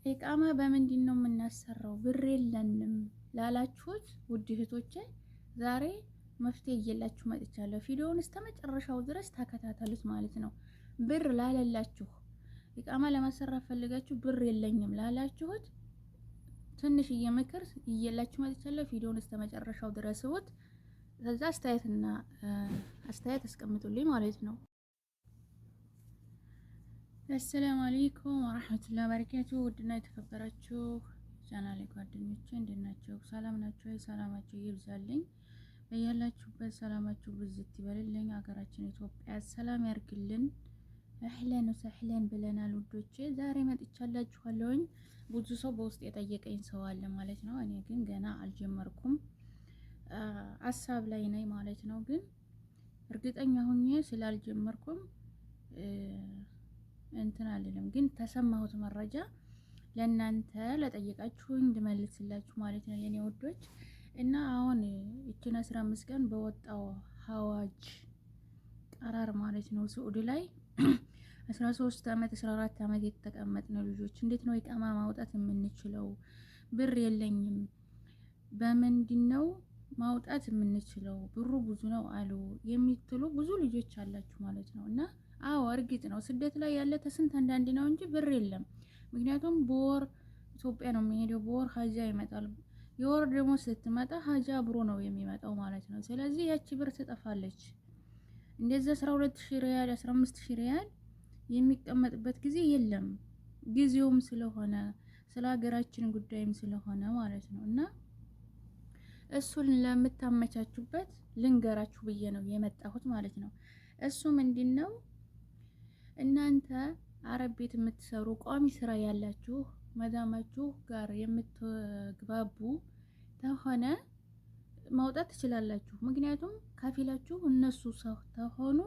ኢቃማ በምንድን ነው የምናሰራው? ብር የለንም ላላችሁት ውድ እህቶቼ ዛሬ መፍትሄ እየላችሁ መጥቻለሁ። ቪዲዮውን እስከ መጨረሻው ድረስ ተከታተሉት ማለት ነው። ብር ላለላችሁ ኢቃማ ለማሰራት ፈልጋችሁ ብር የለኝም ላላችሁት ትንሽዬ ምክር እየላችሁ መጥቻለሁ። ቪዲዮውን እስከ መጨረሻው ድረስ ውት ከዛ አስተያየት አስቀምጡልኝ ማለት ነው። አሰላሙ አለይኩም ወራህመቱላሂ ወበረካቱ። ውድና የተከበራችሁ ቻናሌ ጓደኞቼ እንዴት ናችሁ? ሰላም ናችሁ? ሰላማችሁ ይብዛልኝ በያላችሁበት፣ ሰላማችሁ ብዝት ይበልልኝ። ሀገራችን ኢትዮጵያ ሰላም ያርግልን። እህለን ወሰህለን ብለናል ውዶቼ። ዛሬ መጥቻላችኋለሁኝ። ብዙ ሰው በውስጥ የጠየቀኝ ሰው አለ ማለት ነው። እኔ ግን ገና አልጀመርኩም፣ ሀሳብ ላይ ነኝ ማለት ነው። ግን እርግጠኛ ሆኜ ስላልጀመርኩም እንትን አልልም። ግን ተሰማሁት መረጃ ለእናንተ ለጠየቃችሁኝ እንድመልስላችሁ ማለት ነው የኔ ውዶች። እና አሁን እችን 15 ቀን በወጣው ሀዋጅ ቀራር ማለት ነው ስዑድ ላይ 13 አመት 14 አመት የተቀመጥነው ልጆች እንዴት ነው ኢቃማ ማውጣት የምንችለው? ብር የለኝም፣ በምንድነው ማውጣት የምንችለው? ብሩ ብዙ ነው አሉ የሚትሉ ብዙ ልጆች አላችሁ ማለት ነው። እና አዎ እርግጥ ነው ስደት ላይ ያለ ተስንት አንዳንድ ነው እንጂ ብር የለም። ምክንያቱም በወር ኢትዮጵያ ነው የሚሄደው፣ በወር ሀጃ ይመጣል። የወር ደግሞ ስትመጣ ሀጃ አብሮ ነው የሚመጣው ማለት ነው። ስለዚህ ያቺ ብር ትጠፋለች። እንደዚህ 12000 ሪያል 15000 ሪያል የሚቀመጥበት ጊዜ የለም። ጊዜውም ስለሆነ ስለ ሀገራችን ጉዳይም ስለሆነ ማለት ነው። እና እሱን ለምታመቻቹበት ልንገራችሁ ብዬ ነው የመጣሁት ማለት ነው። እሱ ምንድነው? እናንተ አረብ ቤት የምትሰሩ ቋሚ ስራ ያላችሁ መዳማችሁ ጋር የምትግባቡ ተሆነ ማውጣት ትችላላችሁ። ምክንያቱም ከፊላችሁ እነሱ ሰው ተሆኑ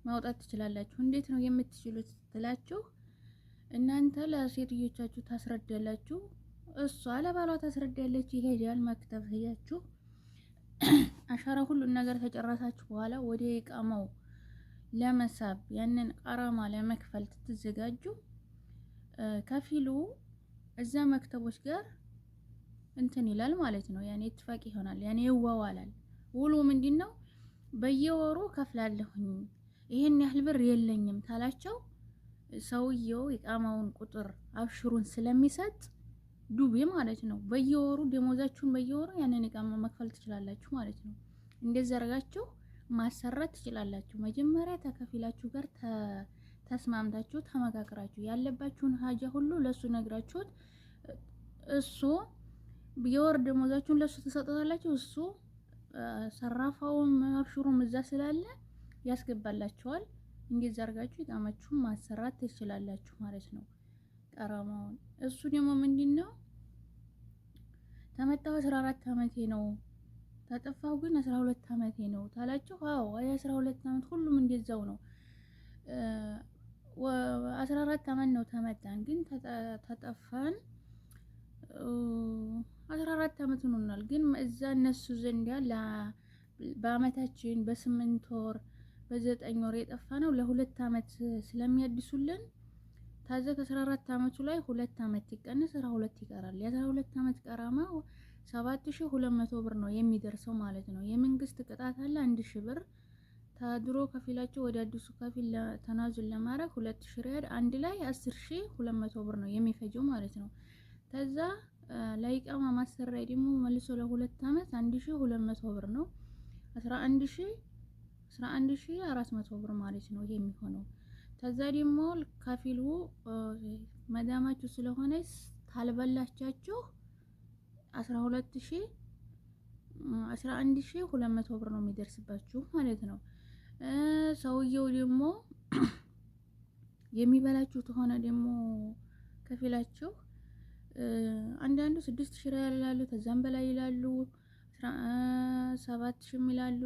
ማውጣት ትችላላችሁ። እንዴት ነው የምትችሉት ትላችሁ? እናንተ ለሴትዮቻችሁ ታስረዳላችሁ፣ እሷ ለባሏ ታስረዳለች። ይሄዳል መክተብ ሄዳችሁ አሻራ ሁሉን ነገር ተጨረሳችሁ በኋላ ወደ ኢቃማው ለመሳብ ያንን ቀራማ ለመክፈል ትዘጋጁ። ከፊሉ እዛ መክተቦች ጋር እንትን ይላል ማለት ነው። ያኔ ኢትፋቅ ይሆናል፣ ያኔ ይዋዋላል። ውሉ ምንድነው? በየወሩ ከፍላለሁኝ ይሄን ያህል ብር የለኝም ታላቸው ሰውየው ኢቃማውን ቁጥር አብሽሩን ስለሚሰጥ ዱቤ ማለት ነው። በየወሩ ደሞዛችሁን በየወሩ ያንን ኢቃማ መክፈል ትችላላችሁ ማለት ነው። እንደዛ አርጋችሁ ማሰራት ትችላላችሁ። መጀመሪያ ተከፊላችሁ ጋር ተስማምታችሁ ተመካክራችሁ ያለባችሁን ሀጃ ሁሉ ለሱ ነግራችሁት እሱ የወር ደሞዛችሁን ለሱ ተሰጣላችሁ። እሱ ሰራፋውን አብሽሩም እዛ ስላለ ያስገባላችኋል። እንደዛ አርጋችሁ ኢቃማችሁን ማሰራት ትችላላችሁ ማለት ነው። ቀራማውን እሱ ደግሞ ምንድነው? ተመጣው 14 አመቴ ነው ተጠፋው ግን 12 አመቴ ነው ታላችሁ። አዎ 12 አመት ሁሉም እንደዛው ነው። 14 አመት ነው ተመጣን፣ ግን ተጠፋን 14 አመት ሆኖናል። ግን እዛ እነሱ ዘንድ ያለ በአመታችን በ8 ወር በ9 ወር የጠፋ ነው ለ2 አመት ስለሚያድሱልን ታዘ ከ14 አመቱ ላይ 2 አመት ይቀንስ 12 ይቀራል። የ12 አመት ቀራማ 7200 ብር ነው የሚደርሰው ማለት ነው። የመንግስት ቅጣት አለ 1000 ብር። ታድሮ ከፊላቸው ወደ አዲሱ ከፊል ተናዙል ለማድረግ 2000 ሪያል አንድ ላይ 10200 ብር ነው የሚፈጀው ማለት ነው። ከዛ ለኢቃማ ማሰሪያ ደግሞ መልሶ ለ2 አመት 1200 ብር ነው 11400 ብር ማለት ነው ይሄ የሚሆነው። ከዛ ደግሞ ከፊሉ መዳማችሁ ስለሆነ ታልበላቻችሁ 11200 ብር ነው የሚደርስባችሁ ማለት ነው። ሰውየው ደግሞ የሚበላችሁ ተሆነ ደግሞ ከፊላችሁ አንዳንዱ 6000 ሪያል ይላሉ፣ ከዛም በላይ ይላሉ፣ 7000 ይላሉ፣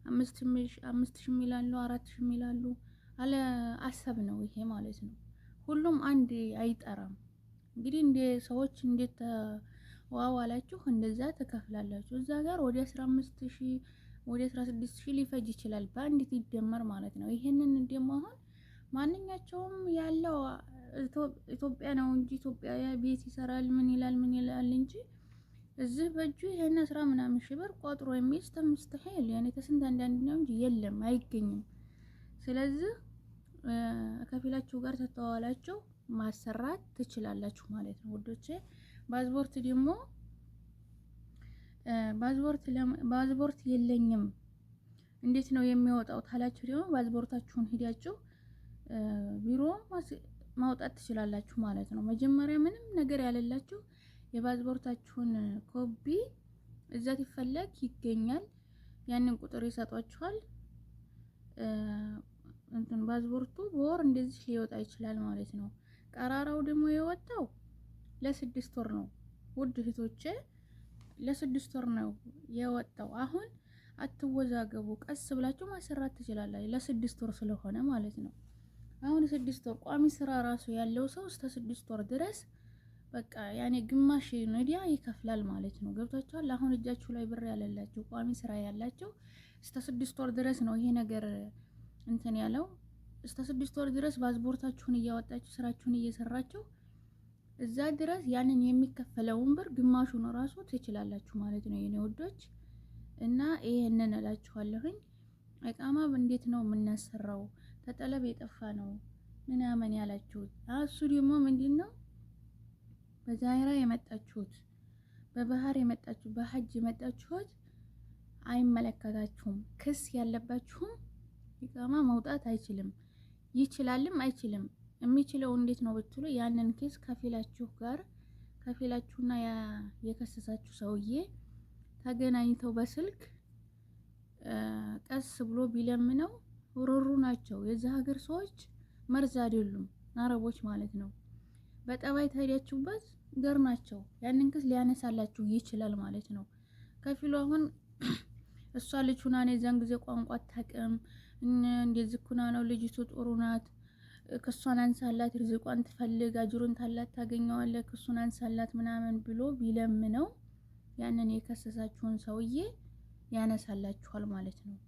5000 ይላሉ፣ 4000 ይላሉ። አለ አሰብ ነው ይሄ ማለት ነው። ሁሉም አንድ አይጠራም። እንግዲህ እንደ ሰዎች እንዴት ዋዋላችሁ እንደዛ ተከፍላላችሁ። እዛ ጋር ወደ 15000 ወደ 16000 ሊፈጅ ይችላል በአንዲት ይደመር ማለት ነው። ይሄንን ደግሞ አሁን ማንኛቸውም ያለው ኢትዮጵያ ነው እንጂ ኢትዮጵያ ቤት ይሰራል ምን ይላል እንጂ እዚህ በእጁ ይሄን 10 ምናምን ሺህ ብር ቆጥሮ የሚይዝ ተምስተሄል ያኔ ከስንት አንዳንድ ነው እንጂ የለም አይገኝም። ስለዚህ ከፊላችሁ ጋር ተተዋዋላችሁ ማሰራት ትችላላችሁ ማለት ነው ውዶቼ። ፓስፖርት ደግሞ ፓስፖርት የለኝም እንዴት ነው የሚወጣው ታላችሁ ደግሞ ፓስፖርታችሁን ሄዳችሁ ቢሮ ማውጣት ትችላላችሁ ማለት ነው። መጀመሪያ ምንም ነገር ያለላችሁ የፓስፖርታችሁን ኮፒ እዛ ሲፈለግ ይገኛል። ያንን ቁጥር ይሰጧችኋል። እንትን ፓስፖርቱ በወር እንደዚህ ሊወጣ ይችላል ማለት ነው። ቀራራው ደግሞ የወጣው ለ6 ወር ነው ውድ እህቶቼ፣ ለ6 ወር ነው የወጣው። አሁን አትወዛገቡ፣ ቀስ ብላችሁ ማሰራት ትችላላችሁ። ለ6 ወር ስለሆነ ማለት ነው። አሁን 6 ወር ቋሚ ስራ ራሱ ያለው ሰው እስከ 6 ወር ድረስ በቃ ያኔ ግማሽ ነዲያ ይከፍላል ማለት ነው። ገብታችኋል? አሁን እጃችሁ ላይ ብር ያለላችሁ ቋሚ ስራ ያላችሁ እስከ 6 ወር ድረስ ነው ይሄ ነገር እንትን ያለው። እስከ 6 ወር ድረስ ፓስፖርታችሁን እያወጣችሁ ስራችሁን እየሰራችሁ እዛ ድረስ ያንን የሚከፈለውን ብር ግማሹን ራሱ ትችላላችሁ ማለት ነው የኔ ወዶች። እና ይሄንን እላችኋለሁኝ። እቃማ እንዴት ነው የምናሰራው? ተጠለብ የጠፋ ነው ምናምን ያላችሁት እሱ ደግሞ ምንድነው በዛይራ የመጣችሁት በባህር የመጣችሁ በሐጅ የመጣችሁት አይመለከታችሁም። ክስ ያለባችሁም ኢቃማ መውጣት አይችልም። ይችላልም አይችልም። የሚችለው እንዴት ነው ብትሉ ያንን ክስ ከፊላችሁ ጋር ከፊላችሁና የከሰሳችሁ ሰውዬ ተገናኝተው በስልክ ቀስ ብሎ ቢለምነው ወሮሩ ናቸው። የዚህ ሀገር ሰዎች መርዝ አይደሉም፣ አረቦች ማለት ነው። በጠባይ ታዲያችሁበት ገር ናቸው። ያንን ክስ ሊያነሳላችሁ ይችላል ማለት ነው። ከፊሉ አሁን እሷ ልጅ ሁና ነው የዛን ጊዜ ቋንቋ አታውቅም እንደዚህ ኩና ነው ልጅቱ ጥሩ ናት፣ ክሷን አንሳላት፣ ርዝቋን ትፈልግ፣ አጅሩን ታላት ታገኘዋለህ፣ ክሱን አንሳላት ምናምን ብሎ ቢለምነው ያንን የከሰሳችሁን ሰውዬ ያነሳላችኋል ማለት ነው።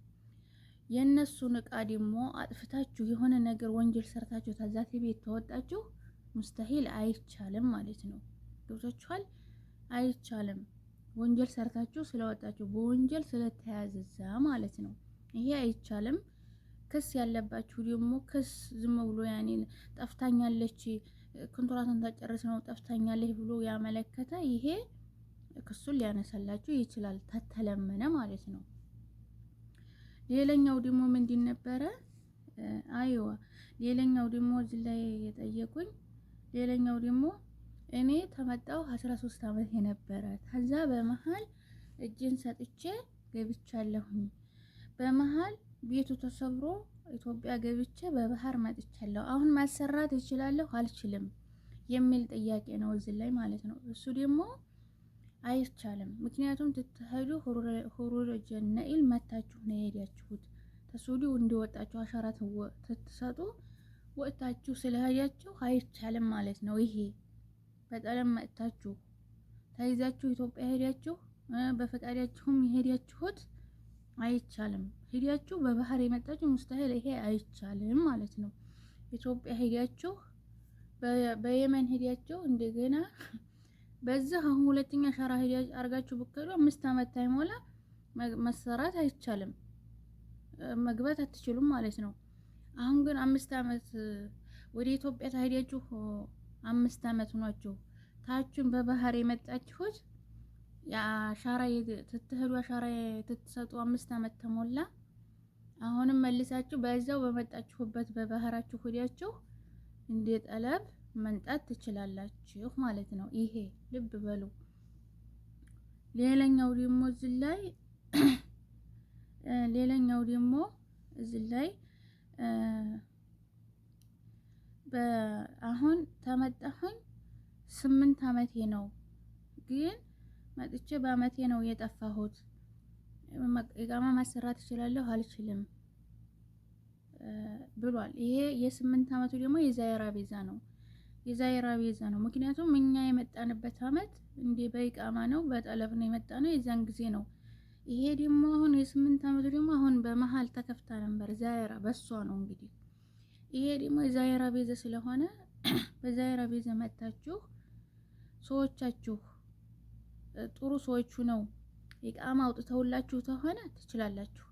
የነሱን እቃ ደግሞ አጥፍታችሁ የሆነ ነገር ወንጀል ሰርታችሁ ታዛቲ ቤት ተወጣችሁ ሙስተሂል አይቻልም ማለት ነው። ገብታችኋል? አይቻልም። ወንጀል ሰርታችሁ ስለወጣችሁ በወንጀል ስለተያዘዛ ማለት ነው። ይሄ አይቻልም። ክስ ያለባችሁ ደግሞ ክስ ዝም ብሎ ያኔ ጠፍታኛለች ኮንትራቱን ታጨርስ ነው ጠፍታኛለች ብሎ ያመለከተ ይሄ ክሱን ሊያነሳላችሁ ይችላል ተተለመነ ማለት ነው። ሌላኛው ደግሞ ምንድን ነበረ? አይዋ ሌላኛው ደግሞ እዚህ ላይ የጠየቁኝ ሌላኛው ደግሞ እኔ ተመጣው 13 አመት የነበረ ከዛ በመሃል እጅን ሰጥቼ ገብቻለሁኝ። በመሃል ቤቱ ተሰብሮ ኢትዮጵያ ገብቼ በባህር መጥቻለሁ። አሁን ማሰራት እችላለሁ አልችልም የሚል ጥያቄ ነው እዚህ ላይ ማለት ነው። እሱ ደግሞ አይቻልም። ምክንያቱም ትተሄዱ ሁሩር ጀነኢል መታችሁ ነው የሄዳችሁት። ተሱዲ እንደወጣችሁ አሻራ ትሰጡ ወጣችሁ ስለሄዳችሁ አይቻልም ማለት ነው። ይሄ በጠለም መጥታችሁ ተይዛችሁ ኢትዮጵያ ሄዳችሁ በፈቃዳችሁም የሄዳችሁት አይቻልም። ሄዳችሁ በባህር የመጣችሁ ሙስተሂል ይሄ አይቻልም ማለት ነው። ኢትዮጵያ ሄዳችሁ በየመን ሄዳችሁ እንደገና በዛ አሁን ሁለተኛ አሻራ ሄዳችሁ አርጋችሁ ብትከዱ 5 አመት ታይሞላ መሰራት አይቻልም። መግባት አትችሉም ማለት ነው። አሁን ግን 5 አመት ወደ ኢትዮጵያ ታሄዳችሁ 5 አመት ሆኗችሁ ታችሁን በባህር የመጣችሁት የአሻራ ትትሄዱ አሻራ ትትሰጡ 5 አመት ተሞላ። አሁንም መልሳችሁ በዛው በመጣችሁበት በባህራችሁ ሄዳችሁ እንደ ጠለብ መንጣት ትችላላችሁ ማለት ነው። ይሄ ልብ በሉ። ሌላኛው ደግሞ እዚህ ላይ አሁን ተመጣሁኝ 8 አመቴ ነው፣ ግን መጥቼ በአመቴ ነው የጠፋሁት። ኢቃማ ማሰራት እችላለሁ አልችልም ብሏል። ይሄ የ8 አመቱ ደግሞ የዛይራ ቪዛ ነው። የዛይራ ቪዛ ነው። ምክንያቱም እኛ የመጣንበት አመት እንደ በኢቃማ ነው በጠለብ ነው የመጣነው የዛን ጊዜ ነው። ይሄ ደግሞ አሁን የ8 አመቱ ደግሞ አሁን በመሃል ተከፍታ ነበር ዛይራ በሷ ነው እንግዲህ። ይሄ ደግሞ የዛይራ ቪዛ ስለሆነ በዛይራ ቪዛ መጥታችሁ ሰዎቻችሁ ጥሩ ሰዎቹ ነው ኢቃማ አውጥተውላችሁ ተሆነ ትችላላችሁ።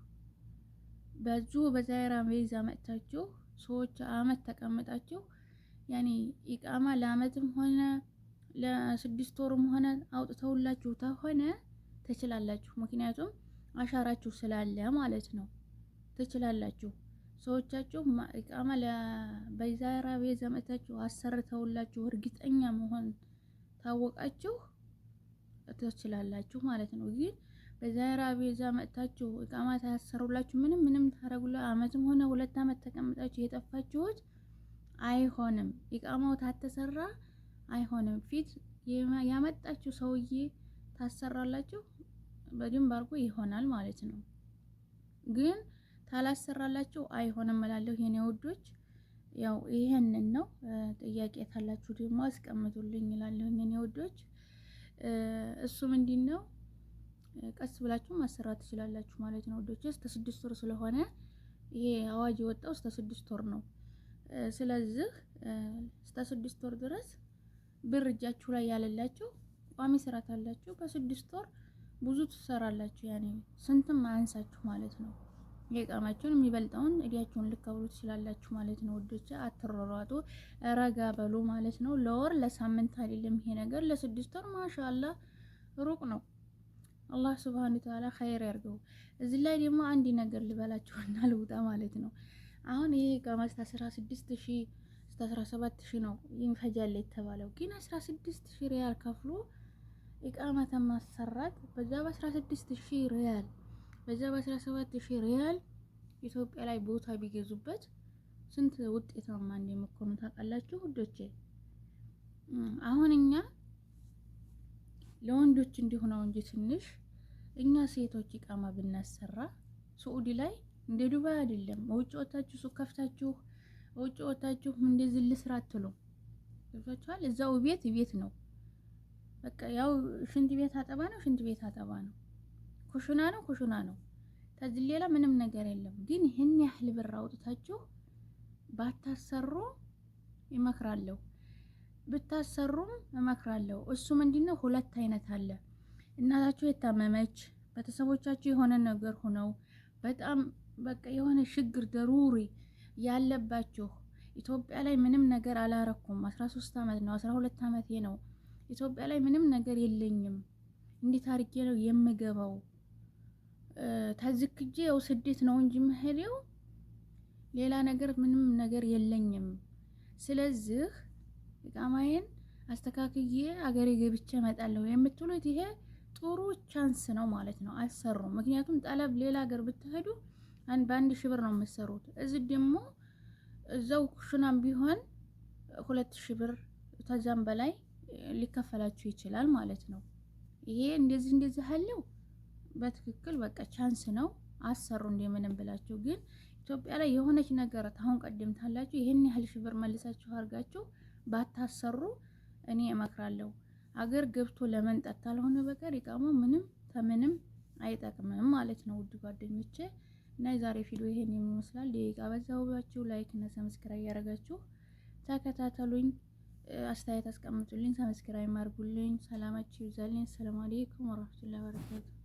በዛይራ ቪዛ መጥታችሁ ሰዎች አመት ተቀምጣችሁ ያኔ ኢቃማ ለአመትም ሆነ ለ6 ወርም ሆነ አውጥተውላችሁ ተሆነ ትችላላችሁ። ምክንያቱም አሻራችሁ ስላለ ማለት ነው። ትችላላችሁ። ሰዎቻችሁ ኢቃማ በዛይራ ቪዛ መጥታችሁ አሰርተውላችሁ እርግጠኛ መሆን ታወቃችሁ ትችላላችሁ ማለት ነው። ግን በዛይራ ቪዛ መጥታችሁ ኢቃማ ታሰሩላችሁ ምንም ታረጉላ አመትም ሆነ 2 አመት ተቀምጣችሁ የጠፋችሁት አይሆንም። ኢቃማው ታተሰራ አይሆንም። ፊት ያመጣችሁ ሰውዬ ታሰራላችሁ በደንብ አድርጎ ይሆናል ማለት ነው። ግን ታላሰራላችሁ አይሆንም እላለሁ የኔ ውዶች። ያው ይሄንን ነው። ጥያቄ ካላችሁ ደግሞ አስቀምጡልኝ እላለሁ የኔ ውዶች። እሱ ምንድነው ቀስ ብላችሁ ማሰራት ትችላላችሁ ማለት ነው ውዶች። እስከ 6 ወር ስለሆነ ይሄ አዋጅ የወጣው እስከ 6 ወር ነው። ስለዚህ እስከ 6 ወር ድረስ ብር እጃችሁ ላይ ያለላችሁ ቋሚ ስራ ካላችሁ በ6 ወር ብዙ ትሰራላችሁ። ያኔ ስንትም አያንሳችሁ ማለት ነው። የቃማችሁን የሚበልጠውን እዲያችሁን ልከብሩ ትችላላችሁ ማለት ነው ውዶች። አትሯሯጡ፣ ረጋ በሉ ማለት ነው። ለወር ለሳምንት አይደለም ይሄ ነገር ለ6 ወር ማሻአላህ ሩቅ ነው። አላህ ሱብሃነሁ ወተዓላ ኸይር ያርገው። እዚህ ላይ ደግሞ አንድ ነገር ልበላችሁና ልውጣ ማለት ነው። አሁን ይሄ ኢቃማ 16000 እስከ 17000 ነው ይፈጃል የተባለው። ግን 16000 ሪያል ከፍሎ ኢቃማ ተማሰራት በዛ በ16000 ሪያል በዛ በ17000 ሪያል ኢትዮጵያ ላይ ቦታ ቢገዙበት ስንት ውጤታማ እንደምትሆኑ ታውቃላችሁ ውዶቼ። አሁን እኛ ለወንዶች እንዲሆነው እንጂ ትንሽ እኛ ሴቶች ኢቃማ ብናሰራ ሳኡዲ ላይ እንደ ዱባይ አይደለም። ውጭ ወጣችሁ ሱቅ ከፍታችሁ ውጭ ወጣችሁ እንደዚህ ልስራ አትሉም። ገብታችኋል? እዛው ቤት ነው በቃ። ያው ሽንት ቤት አጠባ ነው፣ ሽንት ቤት አጠባ ነው፣ ኩሽና ነው። ከዚህ ሌላ ምንም ነገር የለም። ግን ይሄን ያህል ብር አውጥታችሁ ባታሰሩ ይመክራለሁ፣ ብታሰሩም እመክራለሁ። እሱ ምንድነው 2 አይነት አለ። እናታችሁ የታመመች ቤተሰቦቻችሁ የሆነ ነገር ሆነው በጣም በቃ የሆነ ችግር ደሩሪ ያለባችሁ ኢትዮጵያ ላይ ምንም ነገር አላረኩም 13 አመት ነው 12 አመቴ ነው ኢትዮጵያ ላይ ምንም ነገር የለኝም እንዴት አድርጌ ነው የምገባው ታዝክጄ ያው ስደት ነው እንጂ መሄዴው ሌላ ነገር ምንም ነገር የለኝም። ስለዚህ ኢቃማዬን አስተካክዬ አገሬ ገብቼ እመጣለሁ የምትሉት ይሄ ጥሩ ቻንስ ነው ማለት ነው። አልሰሩም። ምክንያቱም ጠለብ ሌላ ሀገር ብትሄዱ በ1000 ብር ነው የምትሰሩት። እዚህ ደግሞ እዛው ኩሽናም ቢሆን 2000 ብር ተዛም በላይ ሊከፈላችሁ ይችላል ማለት ነው። ይሄ እንደዚህ አለው በትክክል በቃ ቻንስ ነው። አሰሩ እንደምንም ብላችሁ። ግን ኢትዮጵያ ላይ የሆነች ነገር ታሁን ቀደም ታላችሁ ይሄን ያህል ሺህ ብር መልሳችሁ አርጋችሁ ባታሰሩ እኔ እመክራለሁ። አገር ገብቶ ለመንጣት ካልሆነ በቀር ኢቃማ ምንም አይጠቅምም ማለት ነው ውድ ጓደኞቼ። እና የዛሬ ቪዲዮ ይሄን ይመስላል። ደቂቃ በዛውባችሁ ላይክ እና ሰብስክራይብ ያደርጋችሁ ተከታተሉኝ። አስተያየት አስቀምጡልኝ፣ ሰብስክራይብ አድርጉልኝ። ሰላማችሁ ይብዛልኝ። ሰላም አለይኩም ወራህመቱላሂ ወበረካቱ።